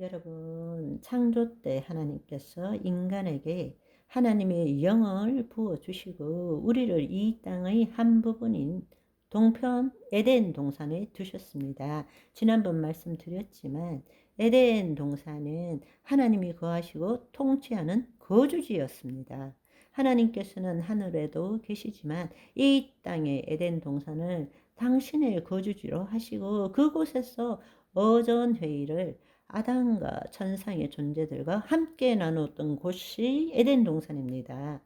여러분, 창조 때 하나님께서 인간에게 하나님의 영을 부어주시고 우리를 이 땅의 한 부분인 동편 에덴 동산에 두셨습니다. 지난번 말씀드렸지만 에덴 동산은 하나님이 거하시고 통치하는 거주지였습니다. 하나님께서는 하늘에도 계시지만 이 땅의 에덴 동산을 당신의 거주지로 하시고 그곳에서 어전 회의를 아담과 천상의 존재들과 함께 나눴던 곳이 에덴 동산입니다.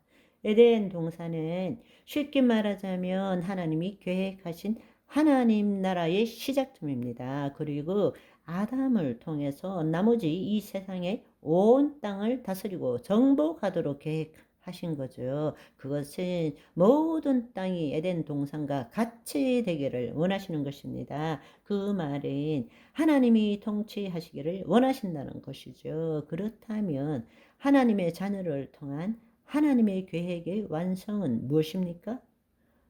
에덴 동산은 쉽게 말하자면 하나님이 계획하신 하나님 나라의 시작점입니다. 그리고 아담을 통해서 나머지 이 세상의 온 땅을 다스리고 정복하도록 계획하신 거죠. 그것은 모든 땅이 에덴 동산과 같이 되기를 원하시는 것입니다. 그 말은 하나님이 통치하시기를 원하신다는 것이죠. 그렇다면 하나님의 자녀를 통한 하나님의 계획의 완성은 무엇입니까?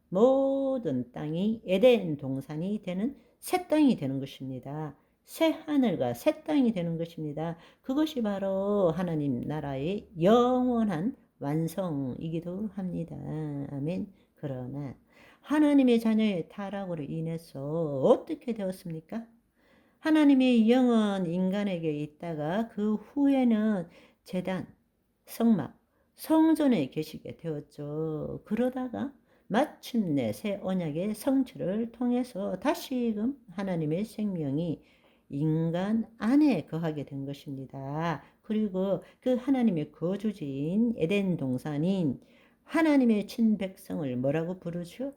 모든 땅이 에덴 동산이 되는 새 땅이 되는 것입니다. 새 하늘과 새 땅이 되는 것입니다. 그것이 바로 하나님 나라의 영원한 완성이기도 합니다. 아멘. 그러나 하나님의 자녀의 타락으로 인해서 어떻게 되었습니까? 하나님의 영은 인간에게 있다가 그 후에는 제단, 성막, 성전에 계시게 되었죠. 그러다가 마침내 새 언약의 성취를 통해서 다시금 하나님의 생명이 인간 안에 거하게 된 것입니다. 그리고 그 하나님의 거주지인 에덴 동산인 하나님의 친백성을 뭐라고 부르죠?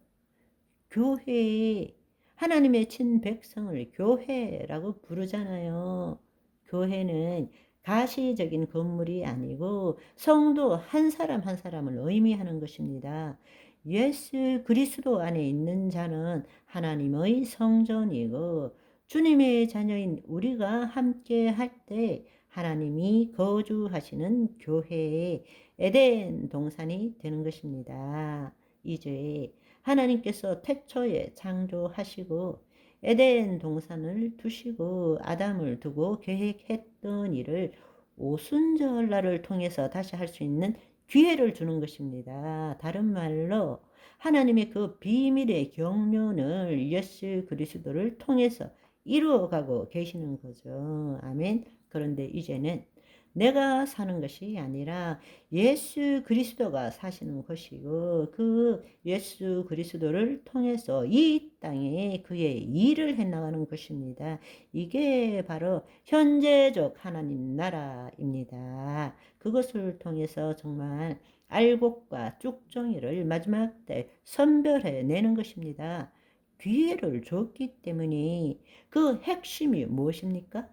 교회, 하나님의 친백성을 교회라고 부르잖아요. 교회는 가시적인 건물이 아니고 성도 한 사람 한 사람을 의미하는 것입니다. 예수 그리스도 안에 있는 자는 하나님의 성전이고 주님의 자녀인 우리가 함께 할 때 하나님이 거주하시는 교회의 에덴 동산이 되는 것입니다. 이제 하나님께서 태초에 창조하시고 에덴 동산을 두시고 아담을 두고 계획했던 일을 오순절날을 통해서 다시 할 수 있는 기회를 주는 것입니다. 다른 말로 하나님의 그 비밀의 경륜을 예수 그리스도를 통해서 이루어가고 계시는 거죠. 아멘. 그런데 이제는 내가 사는 것이 아니라 예수 그리스도가 사시는 것이고 그 예수 그리스도를 통해서 이 땅에 그의 일을 해나가는 것입니다. 이게 바로 현재적 하나님 나라입니다. 그것을 통해서 정말 알곡과 쭉정이를 마지막 때 선별해 내는 것입니다. 기회를 줬기 때문에 그 핵심이 무엇입니까?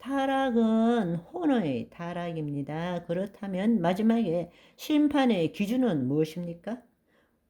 타락은 혼의 타락입니다. 그렇다면 마지막에 심판의 기준은 무엇입니까?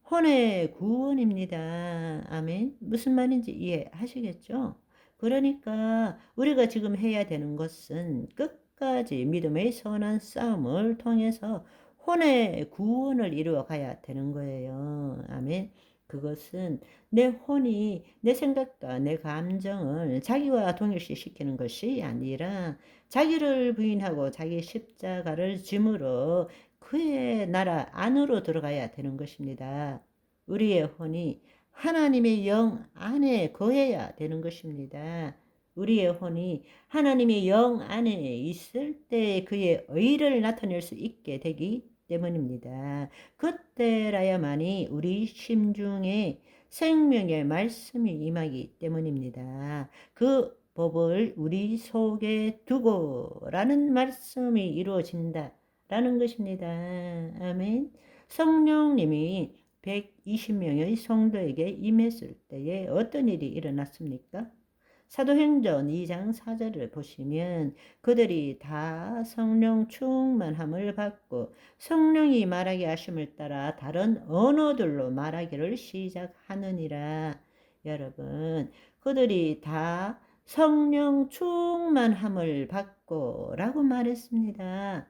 혼의 구원입니다. 아멘. 무슨 말인지 이해하시겠죠? 그러니까 우리가 지금 해야 되는 것은 끝까지 믿음의 선한 싸움을 통해서 혼의 구원을 이루어 가야 되는 거예요. 아멘. 그것은 내 혼이 내 생각과 내 감정을 자기와 동일시시키는 것이 아니라 자기를 부인하고 자기 십자가를 짐으로 그의 나라 안으로 들어가야 되는 것입니다. 우리의 혼이 하나님의 영 안에 거해야 되는 것입니다. 우리의 혼이 하나님의 영 안에 있을 때 그의 의를 나타낼 수 있게 되기 때문입니다. 그때라야만이 우리 심중에 생명의 말씀이 임하기 때문입니다. 그 법을 우리 속에 두고라는 말씀이 이루어진다. 라는 것입니다. 아멘. 성령님이 120명의 성도에게 임했을 때에 어떤 일이 일어났습니까? 사도행전 2장 4절을 보시면 그들이 다 성령 충만함을 받고 성령이 말하게 하심을 따라 다른 언어들로 말하기를 시작하느니라. 여러분, 그들이 다 성령 충만함을 받고 라고 말했습니다.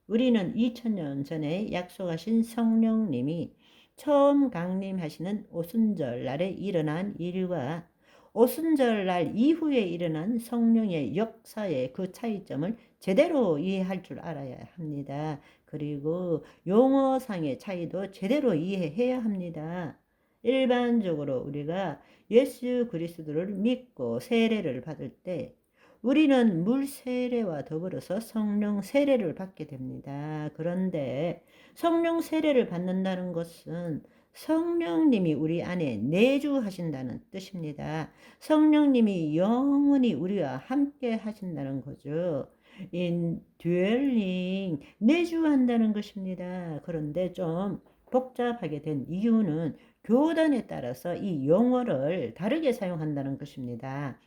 우리는 2000년 전에 약속하신 성령님이 처음 강림하시는 오순절 날에 일어난 일과 오순절날 이후에 일어난 성령의 역사의 그 차이점을 제대로 이해할 줄 알아야 합니다. 그리고 용어상의 차이도 제대로 이해해야 합니다. 일반적으로 우리가 예수 그리스도를 믿고 세례를 받을 때 우리는 물 세례와 더불어서 성령 세례를 받게 됩니다. 그런데 성령 세례를 받는다는 것은 성령님이 우리 안에 내주하신다는 뜻입니다. 성령님이 영원히 우리와 함께 하신다는 거죠. indwelling, 내주한다는 것입니다. 그런데 좀 복잡하게 된 이유는 교단에 따라서 이 용어를 다르게 사용한다는 것입니다.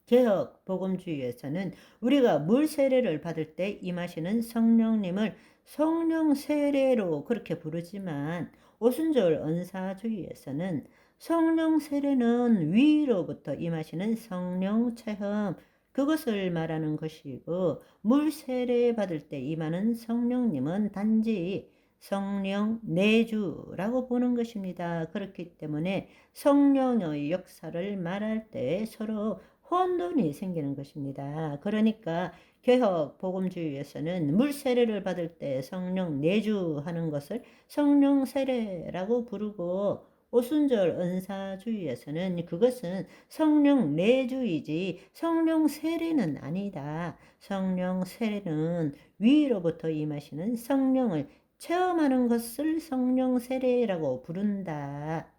개혁 복음주의에서는 우리가 물 세례를 받을 때 임하시는 성령님을 성령 세례로 그렇게 부르지만 오순절 은사주의에서는 성령 세례는 위로부터 임하시는 성령 체험, 그것을 말하는 것이고, 물 세례 받을 때 임하는 성령님은 단지 성령 내주라고 보는 것입니다. 그렇기 때문에 성령의 역사를 말할 때 서로 혼돈이 생기는 것입니다. 그러니까 개혁 복음주의에서는 물 세례를 받을 때 성령 내주하는 것을 성령 세례라고 부르고, 오순절 은사주의에서는 그것은 성령 내주이지 성령 세례는 아니다. 성령 세례는 위로부터 임하시는 성령을 체험하는 것을 성령 세례라고 부른다.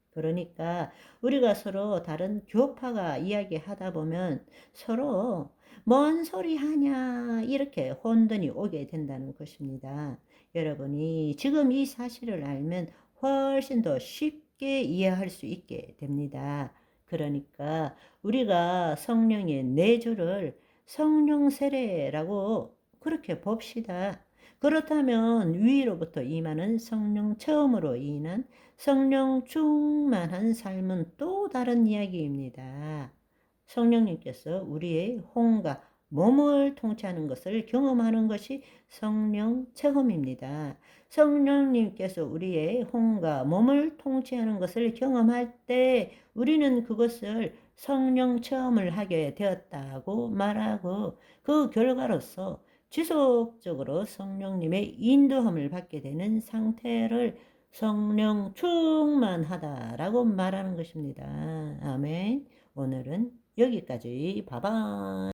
그러니까 우리가 서로 다른 교파가 이야기하다 보면 서로 뭔 소리 하냐 이렇게 혼돈이 오게 된다는 것입니다. 여러분이 지금 이 사실을 알면 훨씬 더 쉽게 이해할 수 있게 됩니다. 그러니까 우리가 성령의 내주를 성령 세례라고 그렇게 봅시다. 그렇다면 위로부터 임하는 성령 체험으로 인한 성령 충만한 삶은 또 다른 이야기입니다. 성령님께서 우리의 혼과 몸을 통치하는 것을 경험하는 것이 성령 체험입니다. 성령님께서 우리의 혼과 몸을 통치하는 것을 경험할 때 우리는 그것을 성령 체험을 하게 되었다고 말하고, 그 결과로서 지속적으로 성령님의 인도함을 받게 되는 상태를 성령 충만하다라고 말하는 것입니다. 아멘. 오늘은 여기까지. 바이바이.